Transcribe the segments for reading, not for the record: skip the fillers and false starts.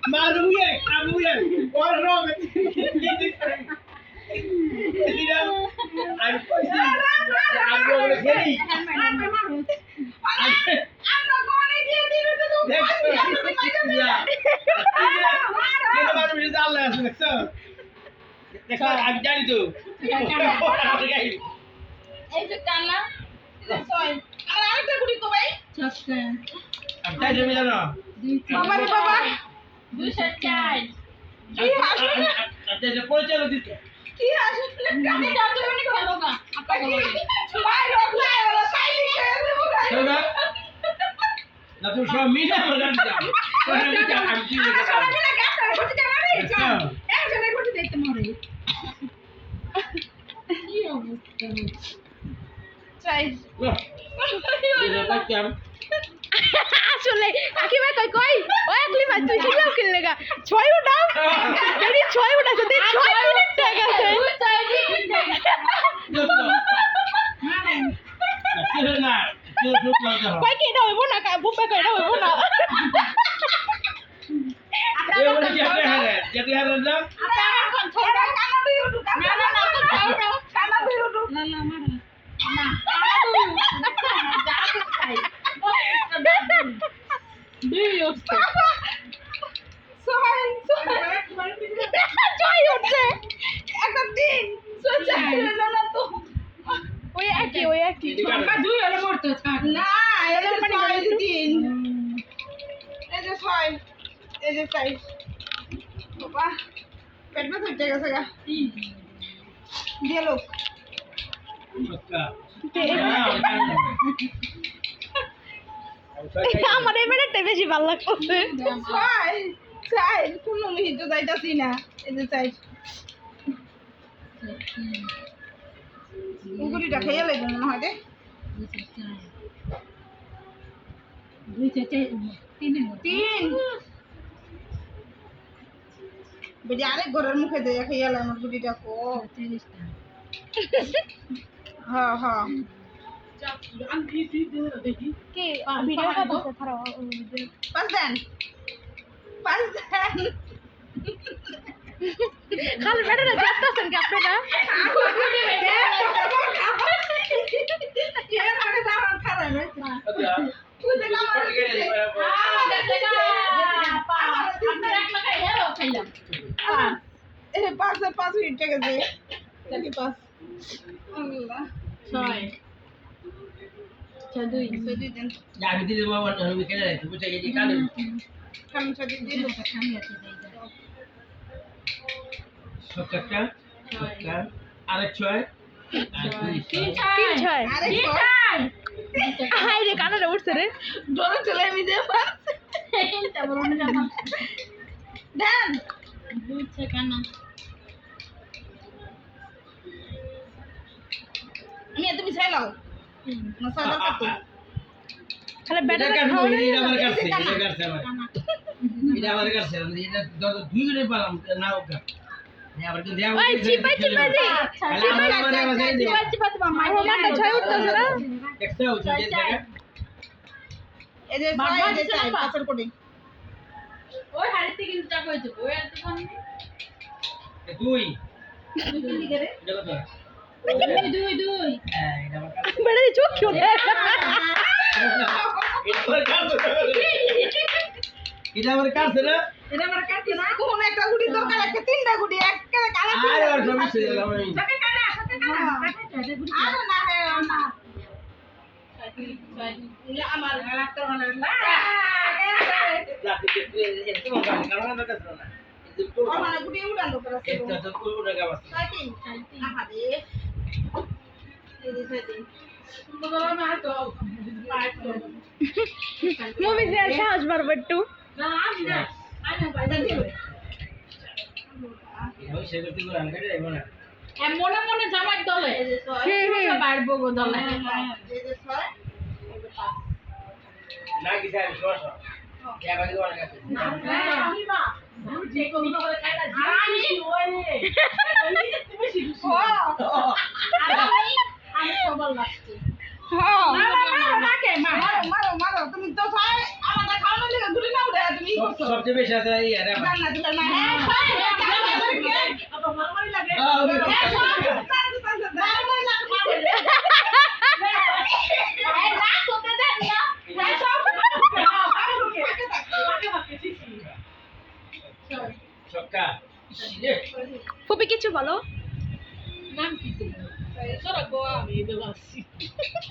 Maruye, maruye. Orang Tidak. Aku pasti. Aku boleh jadi. Ya. Kita baru bisa Allah selesai. देखो अब जानी तो এই যে কানা ছয় আর আরেকটা গুটি তো ভাই চারটে अब जाए जमी जाना বাবা রে বাবা 204 अब जाए पहुंच चलो दिस কি আসলে কানে যাও তো মানে ভালো না আপনি ভাই রোগ নাই ওরা সাইলি করে দেব ভাই चलो ना तुम सब मीठा बना दो तो हम क्या हम की আসলে না গাছটা গুটি যাবে রে চল একজনে গুটি দেখতে মরে কি অবস্থা চাই ये बात क्या আসলে কাকিমা কই কই ওই একলি ভাই তুই কি লাউকে লাগা ছয় উঠাও যদি ছয় উঠাছো তে 6 মিনিট হয়ে গেছে ना क्यों चुप ना जाओ কই কি এটা হইব না বুপে কই এটা হইব না ये बोले क्या है ना আপনারা কোন ছোড়া কানা দুই উঠু না না না কানা দুই উঠু না না মার না কানা দুই যা খাই দুই উঠছে সোহান ছয় উঠছে একটা দিন সোচা না না তো ওই একই বাবা দুই হলে মরতে থাক না এটা মানে দিন এই যে ছয় এই যে চাই বাবা পেট ব্যথা উঠে গেছে গা দিয়ে লোক আমার এই মিনিটটা বেশি ভালো লাগছে ছয় চাই কোনো মিহিত যাইতাছি না এই যে চাই উগুরিটা খেয়ে লাগবে মনে হয় রে তিন বেটি আরেক ঘরের মুখে দিয়ে খেয়ে এলাম আমার গুটিটা কো হ্যাঁ হ্যাঁ কি ভিডিওটা বলতে খারাপ পাঁচ দেন খালি বেটারা যাচ্ছেন কি আপনারা পাঁচ মিনিট গেছে পাঁচ আল্লাহ ছয় দুই দিন Ya kita dia bawa dalam weekend ni, tu saya jadi kali. কাম ছয় দিন Sokakkan, sokakkan. Ada cuy. তিন ছয় আরে হাই রে কানারে উঠছে রে ডরে চলে আমি দে দেন বুঝছে কানা আমি এত বিছাই লাও না সাদা কাটু খালি Beda বেটারা kan, খাওয়ালে ini dah mereka sih, ini dah sih, ini dah mereka sih, ini dah dua kali malam nak uga. Ini apa tu dia? ওই চিপাই চিপাই দে চিপাই চিপাই মামা মামাটা ছয় উঠতেছে না Extra ujian dia kan? এই যে ছয় এই যে চাই পাঁচের কোটি ওই হাড়িতে কিন্তু টাকা হয়েছে ওই আর তো Dui. কি করে Jaga tu. দুই Ini mereka. বেটা চোখ চোখ Ini mereka tu. Ini mereka tu na? এটা আমার কাছে না কোন একটা গুটি দরকার একটা তিনটা গুটি একটা কালা Ada orang sama sih dalam ini. সাথে কালা আর না হে না ইলা আমার লাগতো না Lah, itu bukan kalau ada kesana. Itu tu. আমার গুটি উড়ান দরকার আছে Itu tu udah gawas. সাইতি আহারে এই যে সাইতি বাবা মা তো মুভি দেখার সাহস বাড়বে একটু না আমি না আমি বাইরে যাবো Ini saya kerja kurang kan dia mana? মনে মনে জামাই দলে এই যে ছয় পারবো গো দলে এই যে ছয় এই যে পাঁচ Nak kita suasa. Ya bagi orang kata. আমি মা যে কোন করে খাইলা জানি ওই তুমি শিখছো আমি সবল লাগছে হ্যাঁ মারো মারো মারো মারো তুমি তো ছয় আমাদের খাওয়ানোর লিগে গুলি না উড়ে তুমি Sab সবচেয়ে বেশি আছে এই আরে আমার জান্নাত দিল না apa marmari lagi ছক্কা ফুপি কিছু বলো nanti tuh sorak gua ami belasi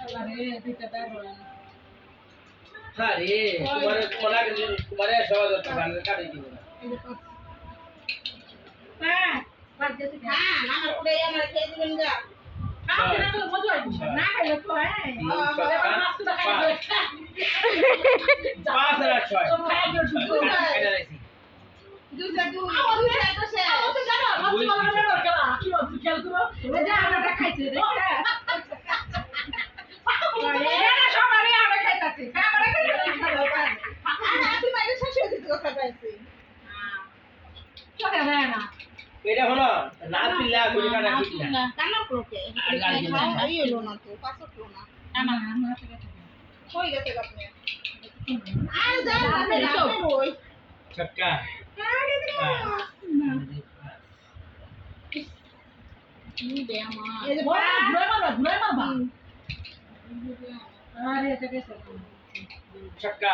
alare kita taruh আরে তোমারে সহজ হতো কাটে দিব না হ্যাঁ আমার উড়ে আমার খেয়ে দিবেন গা পাঁচ আর ছয় দুইটা তো সে এটা হলো না পিল্লা করে কাটা ঠিক না কানা প্রকে এই হলো না তো পাঁচক হলো না কই গেছে আপনি আর যাও আপনি রাখেন ওই ছক্কা এই যে ছক্কা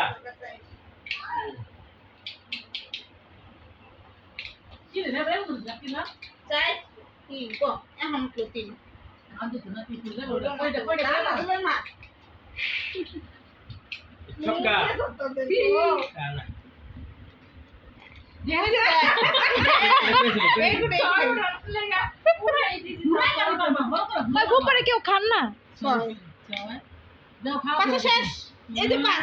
চাই কি গো এখন তো তিন ছক্কা ফুপারে কেউ খান না পাঁচশো শেষ এই যে পাঁচ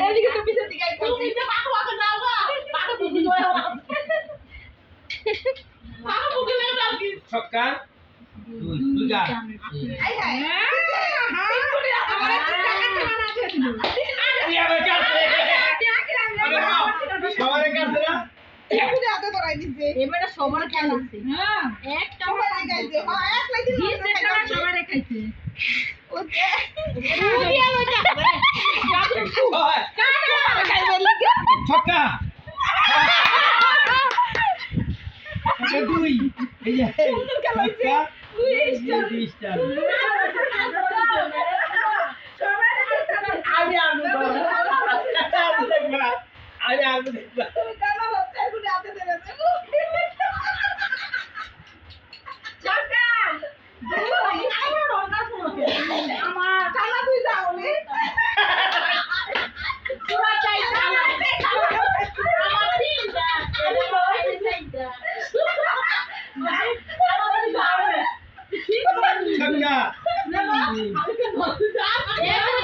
এদিকে তো পিছের দিকে ছক্কা দুই গা সবারে কাটছে না হাতে ধরাই দিচ্ছে এবারে সবার খেলা আছে হ্যাঁ একটা সবাই দেখাইছে হ্যাঁ এক লাইন সবাই দেখাইছে ছক্কা দুই এই যে ছক্কা দুই স্টার আমি আর দেখবা আমার কালা তুই যাও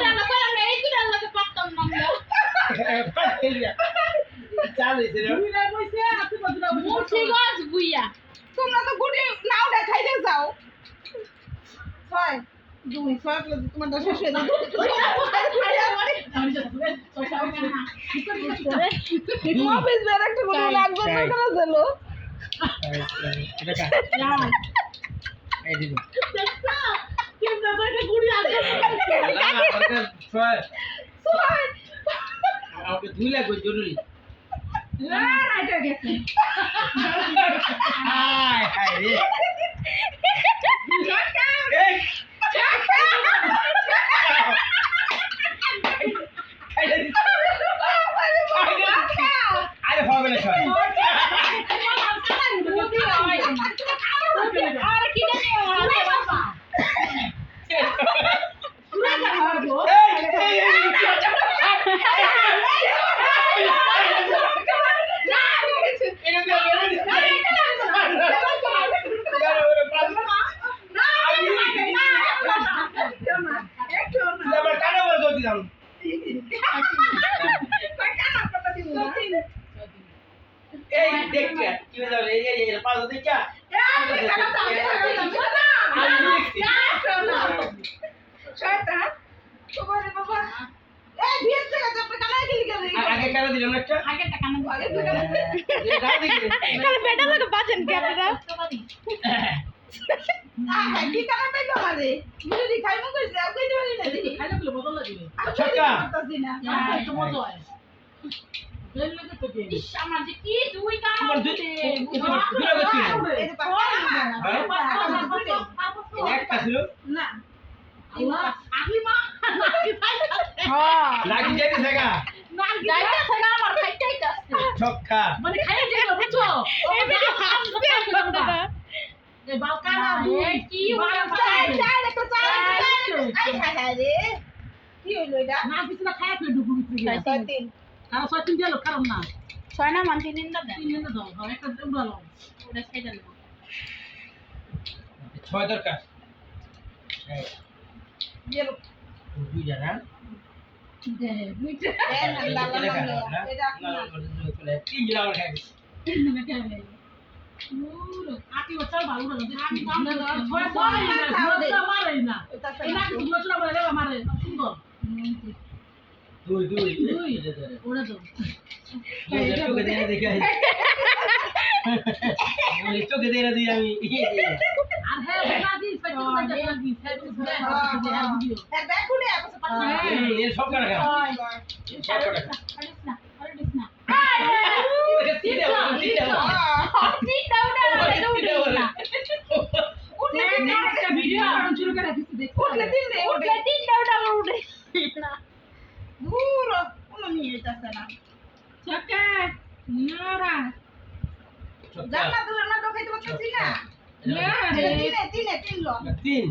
ছক্কা চাল হয়েছে তোমরা তো গুটি নাও দেখাইতে যাও ছয় দুই ছয় প্লাস তোমার দশ শেষ হয়ে যাবে অফিস বের একটা কোনো লাগবে না কেন চলো এই দিব ছয় আমাকে দুই লাগবে জরুরি হায় হায় রে আরে হবে না ছয় এই দেখতে কি হয়ে যাবে এই পাঁচ দেখা আগে কারা দিলাম একটা বেটা লোকে বাঁচেন কে আপনারা ছক্কা বেল লাগে তো দিয়ে ইস আমার যে কি দুই কাম তোমার দুই দুটো করছি এই যে পাঁচটা একটা ছিল না আহি মা হ্যাঁ লাগি যাইতে থাকা যাইতে থাকা আমার খাইতেই আসছে ছক্কা মানে খাইয়ে দিল বুঝছো এই ভিডিও হাসতে দাদা এই বালকানা এই কি চাই চাই একটু চাই আই হাই হাই রে কি হইলো এটা না কিছু না খাইয়ে ফেলে ঢুকু ভিতরে ছয় তিন কারণ সব তিন দিল কারণ না ছয় না মান তিন দাদা তিন দিন দাও আর একটা উড়ালো ওটা খাইতে না ছয় দরকার গেল দুই জানা দে বুঝছে এটা তিন জানা আমার খাই না কেন আটি বছর ভালো না আমি কাম না ছয় ছয় না মারে না এই না কিছু বছর বলে মারে সুন্দর দুই দুই দুই ওরে তো চোখে দিয়ে দেখে চোখে দিয়ে দিই আমি আর হ্যাঁ বলা দি সত্যি কথা বলা দি ভিডিও ব্যাগ খুলে আপসে পাঠিয়ে এর সব কাটা খা সব কাটা খা আরে দিস না তিন দাও তিন দাও না উঠলে একটা ভিডিও বানানো শুরু করে দিছি দেখো উঠলে তিন দে উঠলে তিন দাও না উঠে দূর কোনো নিয়ে যাচ্ছে না চাকা নারা জান্নাত দূর না ঢোকাইতে পারছিস না না তিনে তিন লো তিন